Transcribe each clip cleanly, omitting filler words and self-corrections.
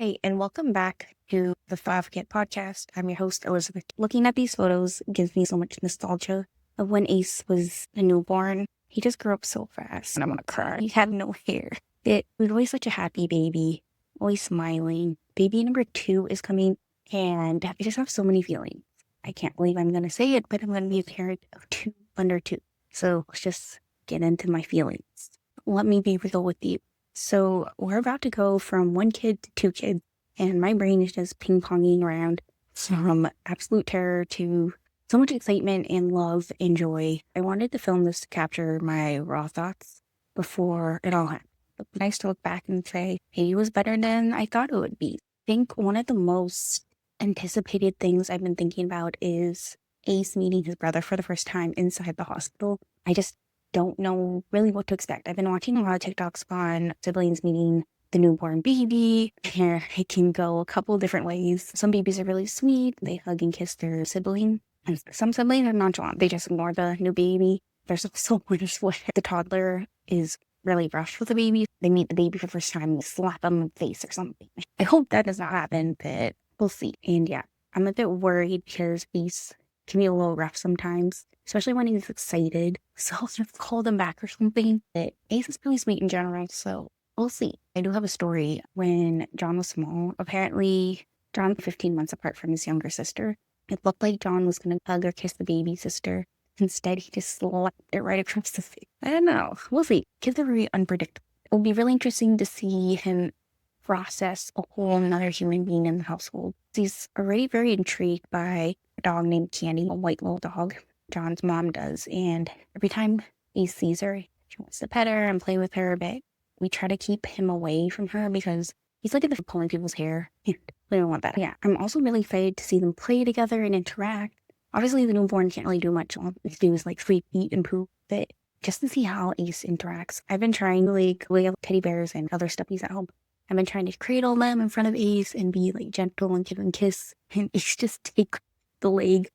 Hey, and welcome back to the Five Kid podcast. I'm your host, Elizabeth. Looking at these photos gives me so much nostalgia of when Ace was a newborn. He just grew up so fast, and I'm gonna cry. He had no hair. It was always such a happy baby, always smiling. Baby number 2 is coming, and I just have so many feelings. I can't believe I'm gonna say it, but I'm gonna be a parent of 2 under 2. So let's just get into my feelings. Let me be real with you. So we're about to go from 1 kid to 2 kids, and my brain is just ping-ponging around from absolute terror to so much excitement and love and joy. I wanted to film this to capture my raw thoughts before it all happened. It's nice to look back and say, hey, it was better than I thought it would be. I think one of the most anticipated things I've been thinking about is Ace meeting his brother for the first time inside the hospital. I just don't know really what to expect. I've been watching a lot of TikToks on siblings meeting the newborn baby. Here, it can go a couple different ways. Some babies are really sweet. They hug and kiss their sibling. And some siblings are nonchalant. They just ignore the new baby. There's also ones where the toddler is really rough with the baby. They meet the baby for the first time and slap them in the face or something. I hope that does not happen, but we'll see. And yeah, I'm a bit worried because Ace can be a little rough sometimes, especially when he's excited. So I'll just call them back or something. But Ace is really sweet in general, so we'll see. I do have a story. When John was small, apparently John 15 months apart from his younger sister. It looked like John was going to hug or kiss the baby sister. Instead, he just slapped it right across the face. I don't know. We'll see. Kids are very unpredictable. It'll be really interesting to see him process a whole another human being in the household. He's already very intrigued by a dog named Candy, a white little dog. John's mom does, and every time he sees her, she wants to pet her and play with her, but we try to keep him away from her because he's like at the pulling people's hair. We don't want that. Yeah, I'm also really excited to see them play together and interact. Obviously, the newborn can't really do much. All they do is like sleep, eat, and poop, but just to see how Ace interacts. I've been trying to like lay out teddy bears and other stuffies at home. I've been trying to cradle them in front of Ace and be like gentle and give him a kiss, and Ace just takes the leg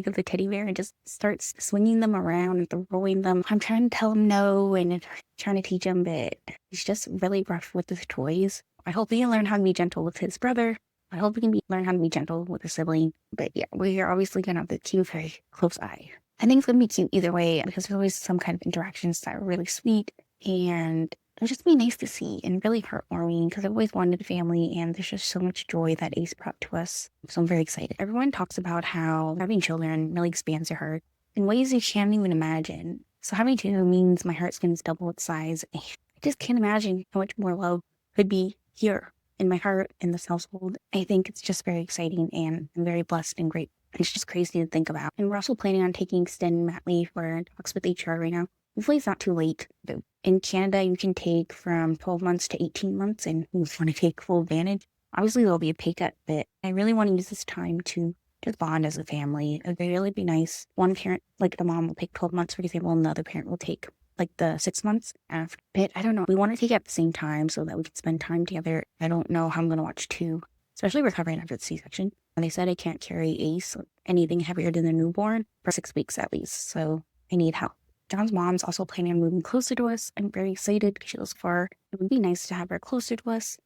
of the teddy bear and just starts swinging them around and throwing them. I'm trying to tell him no and trying to teach him, but he's just really rough with his toys. I hope he can learn how to be gentle with his brother. I hope he can learn how to be gentle with his sibling. But yeah, we are obviously going to have to keep a very close eye. I think it's going to be cute either way because there's always some kind of interactions that are really sweet, and it'll just be nice to see and really heartwarming because I've always wanted a family, and there's just so much joy that Ace brought to us. So I'm very excited. Everyone talks about how having children really expands your heart in ways you can't even imagine. So having 2 means my heart's going to double its size. I just can't imagine how much more love could be here in my heart in this household. I think it's just very exciting, and I'm very blessed and grateful. It's just crazy to think about. And we're also planning on taking extended mat leave. We're in talks with HR right now. Hopefully it's not too late. But in Canada, you can take from 12 months to 18 months, and we want to take full advantage. Obviously, there'll be a pay cut, but I really want to use this time to just bond as a family. It would really be nice. One parent, like the mom, will take 12 months, for example, and the other parent will take like the 6 months after. But I don't know. We want to take it at the same time so that we can spend time together. I don't know how I'm going to watch 2, especially recovering after the C-section. And they said I can't carry Ace or anything heavier than the newborn for 6 weeks at least. So I need help. John's mom's also planning on moving closer to us. I'm very excited because she lives far. It would be nice to have her closer to us.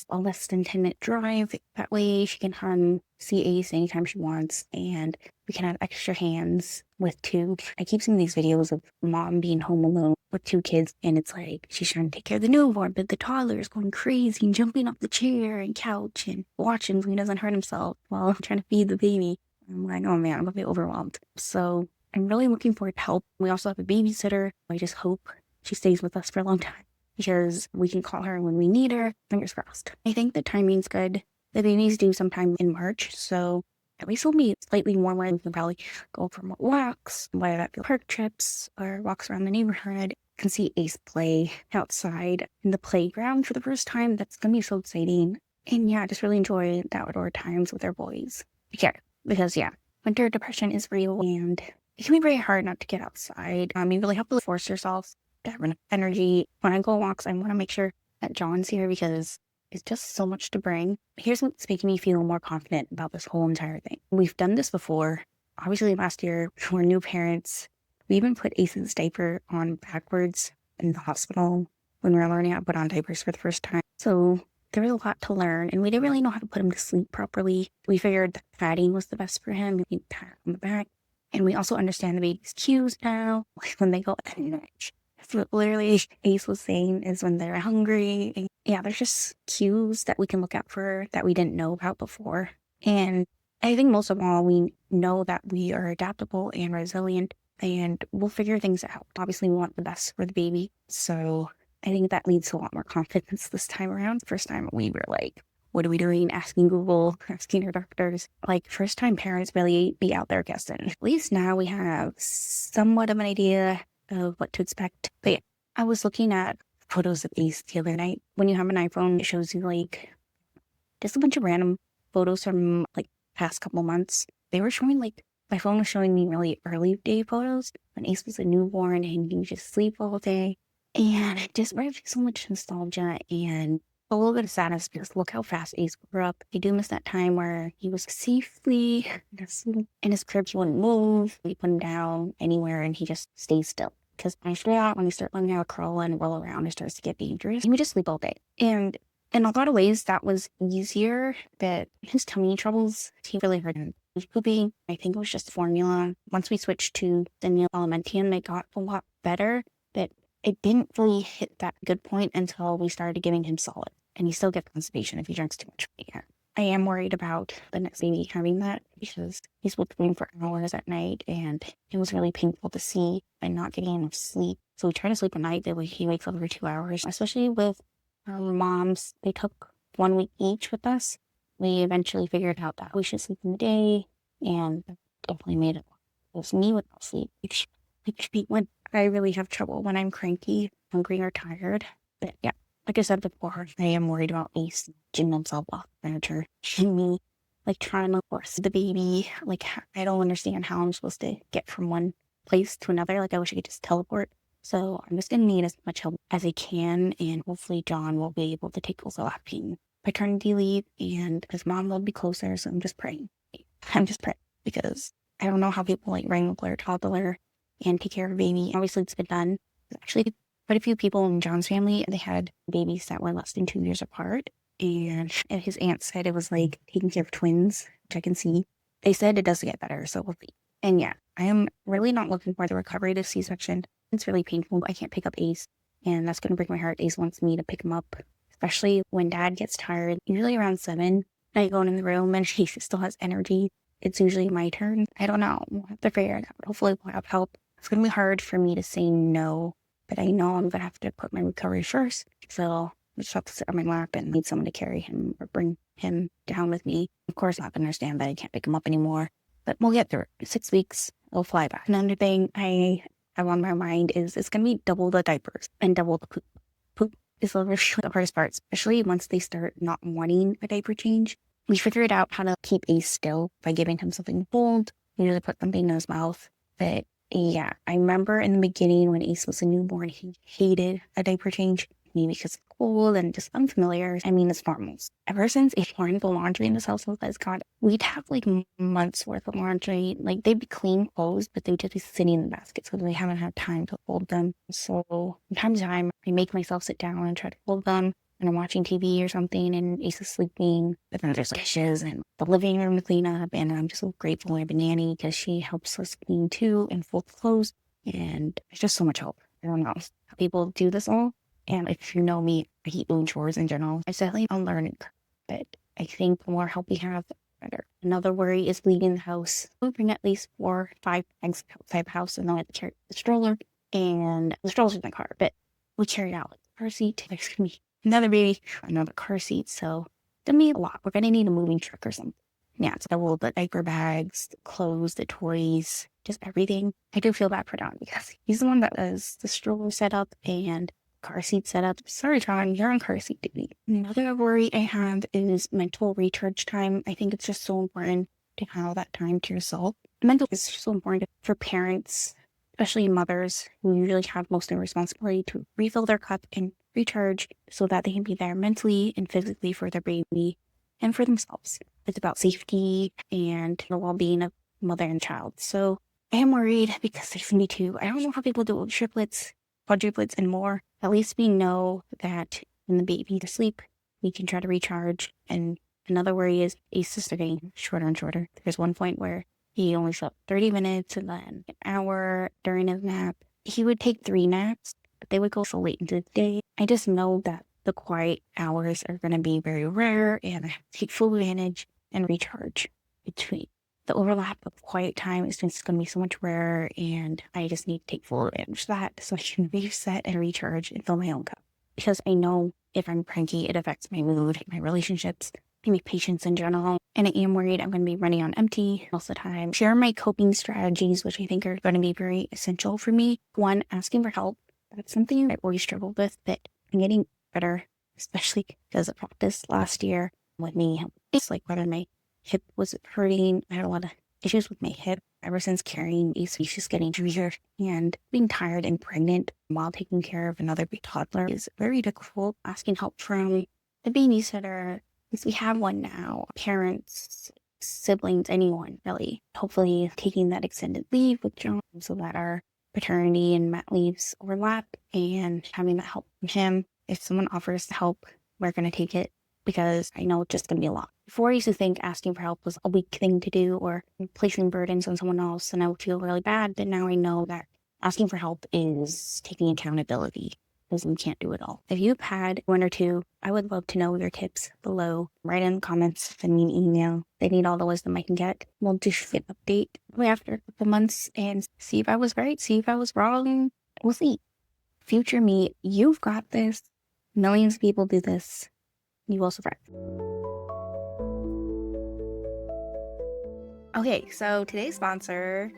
A less than 10-minute drive. That way she can come see Ace anytime she wants, and we can have extra hands with 2. I keep seeing these videos of mom being home alone with 2 kids, and it's like she's trying to take care of the newborn, but the toddler is going crazy and jumping off the chair and couch and watching so he doesn't hurt himself while I'm trying to feed the baby. I'm like, oh man, I'm a bit overwhelmed. So I'm really looking forward to help. We also have a babysitter. I just hope she stays with us for a long time because we can call her when we need her. Fingers crossed. I think the timing's good. The baby's due sometime in March, so at least it'll be slightly warmer. We can probably go for more walks, whether that be park trips or walks around the neighborhood. I can see Ace play outside in the playground for the first time. That's going to be so exciting. And yeah, just really enjoy the outdoor times with our boys. Yeah, because winter depression is real, and it can be very hard not to get outside. You really have to force yourself to have enough energy. When I go on walks, I want to make sure that John's here because it's just so much to bring. Here's what's making me feel more confident about this whole entire thing. We've done this before. Obviously, last year, we're new parents. We even put Ace's diaper on backwards in the hospital when we were learning how to put on diapers for the first time. So there was a lot to learn, and we didn't really know how to put him to sleep properly. We figured that patting was the best for him. We pat on the back. And we also understand the baby's cues now, like when they go energy. So literally, Ace was saying is when they're hungry. And yeah, there's just cues that we can look out for that we didn't know about before. And I think most of all, we know that we are adaptable and resilient, and we'll figure things out. Obviously, we want the best for the baby. So I think that leads to a lot more confidence this time around. First time we were like, what are we doing? Asking Google, asking our doctors. Like, first time parents really be out there guessing. At least now we have somewhat of an idea of what to expect. But yeah, I was looking at photos of Ace the other night. When you have an iPhone, it shows you like just a bunch of random photos from like past couple months. They were showing like, my phone was showing me really early day photos when Ace was a newborn and he would just sleep all day. And it just brought me so much nostalgia and a little bit of sadness because look how fast Ace grew up. I do miss that time where he was safely in his crib. He wouldn't move. We put him down anywhere and he just stays still. Because after that, when you start learning how to crawl and roll around, it starts to get dangerous. He would just sleep all day. And in a lot of ways, that was easier, but his tummy troubles, he really hurt him. He was pooping. I think it was just formula. Once we switched to the new Alimentium, it got a lot better, but it didn't really hit that good point until we started giving him solid. And he still gets constipation if he drinks too much. Yeah. I am worried about the next baby having that because he's sleeping for hours at night and it was really painful to see and not getting enough sleep. So we try to sleep at night, but he wakes up every 2 hours, especially with our moms. They took 1 week each with us. We eventually figured out that we should sleep in the day and definitely made it. It was me without sleep. When I really have trouble when I'm cranky, hungry, or tired. But yeah, like I said before, I am worried about Ace gymming himself off furniture and me like trying to force the baby. Like, I don't understand how I'm supposed to get from one place to another. Like, I wish I could just teleport. So I'm just gonna need as much help as I can, and hopefully John will be able to take overlapping paternity leave, and his mom will be closer. So I'm just praying. I'm just praying because I don't know how people like wrangle or toddler and take care of a baby. Obviously, it's been done. There's actually quite a few people in John's family, they had babies that were less than 2 years apart. And his aunt said it was like taking care of twins, which I can see. They said it does get better, so we'll see. And yeah, I am really not looking for the recovery to C-section. It's really painful. I can't pick up Ace, and that's going to break my heart. Ace wants me to pick him up, especially when Dad gets tired. Usually around 7, I go in the room and he still has energy. It's usually my turn. I don't know. We'll have to figure it out. Hopefully we'll have help. It's going to be hard for me to say no, but I know I'm going to have to put my recovery first. So I just have to sit on my lap and need someone to carry him or bring him down with me. Of course, I can understand that I can't pick him up anymore, but we'll get through it. 6 weeks, it'll fly by. Another thing I have on my mind is it's going to be double the diapers and double the poop. Poop is literally the hardest part, especially once they start not wanting a diaper change. We figured out how to keep Ace still by giving him something to hold. We usually put something in his mouth, but yeah, I remember in the beginning when Ace was a newborn, he hated a diaper change, maybe because it's cold and just unfamiliar. I mean, it's normal. Ever since Ace learned the laundry in this household, as God, we'd have like months worth of laundry. Like, they'd be clean clothes, but they'd just be sitting in the basket, so we haven't had time to fold them. So from time to time, I make myself sit down and try to fold them. And I'm watching TV or something and Ace is sleeping, but then there's like dishes and the living room to clean up, and I'm just so grateful I have a nanny because she helps us clean too and fold clothes, and it's just so much help. I don't know how people do this all, and if you know me, I hate doing chores in general. It's definitely a learning curve, but I think the more help we have, the better. Another worry is leaving the house. We bring at least 4 or 5 bags outside the house, and then I have to carry the stroller, and the stroller's in my car, but we carry it out like the car seat. There's gonna be another baby, another car seat, so it's gonna be a lot. We're gonna need a moving truck or something. Yeah, so double the diaper bags, the clothes, the toys, just everything. I do feel bad for Don because he's the one that does the stroller setup and car seat setup. Sorry, John, you're on car seat duty. Another worry I have is mental recharge time. I think it's just so important to have that time to yourself. Mental is so important for parents, especially mothers who usually have most of the responsibility to refill their cup and recharge so that they can be there mentally and physically for their baby and for themselves. It's about safety and the well-being of mother and child. So I am worried because there's me too. I don't know how people do it with triplets, quadruplets, and more. At least we know that when the baby is asleep, we can try to recharge. And another worry is Ace is getting shorter and shorter. There's one point where he only slept 30 minutes and then an hour during his nap. He would take 3 naps, but they would go so late into the day. I just know that the quiet hours are going to be very rare, and I have to take full advantage and recharge between. The overlap of quiet time is just going to be so much rarer, and I just need to take full advantage of that so I can reset and recharge and fill my own cup. Because I know if I'm cranky, it affects my mood, my relationships, and my patience in general. And I am worried I'm going to be running on empty most of the time. Share my coping strategies, which I think are going to be very essential for me. One, asking for help. That's something I always struggled with, but I'm getting better, especially because of practice last year with me. It's like whether my hip was hurting. I had a lot of issues with my hip ever since carrying Ace. He's just getting heavier, and being tired and pregnant while taking care of another big toddler is very difficult. Asking help from the babysitter, because we have one now, parents, siblings, anyone really. Hopefully taking that extended leave with John so that our paternity and mat leaves overlap, and having that help from him. If someone offers help, we're going to take it, because I know it's just going to be a lot. Before I used to think asking for help was a weak thing to do or placing burdens on someone else, and I would feel really bad. But now I know that asking for help is taking accountability, because we can't do it all. If you've had 1 or 2, I would love to know your tips below. Write in the comments, send me an email. They need all the wisdom I can get. We'll just get an update after a couple months and see if I was right, see if I was wrong. We'll see. Future me, you've got this. Millions of people do this. You will survive. Okay, so today's sponsor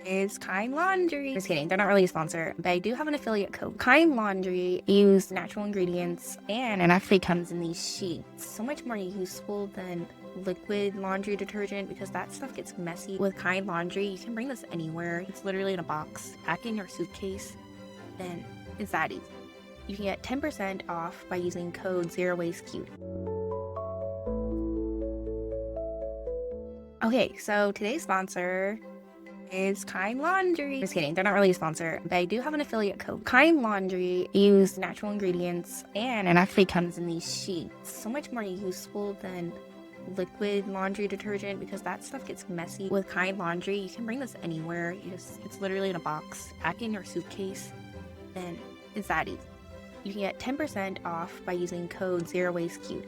is Kind Laundry. Just kidding, they're not really a sponsor, but I do have an affiliate code. Kind Laundry use natural ingredients, and it actually comes in these sheets. So much more useful than liquid laundry detergent, because that stuff gets messy. With Kind Laundry, you can bring this anywhere. It's literally in a box, pack in your suitcase, and it's that easy. You can get 10% off by using code ZeroWasteCute. Okay, so today's sponsor is Kind Laundry. Just kidding, they're not really a sponsor, but I do have an affiliate code. Kind Laundry use natural ingredients, and it actually comes in these sheets. So much more useful than liquid laundry detergent, because that stuff gets messy. With Kind Laundry, you can bring this anywhere. It's literally in a box, pack in your suitcase, and it's that easy. You can get 10% off by using code ZeroWasteCute.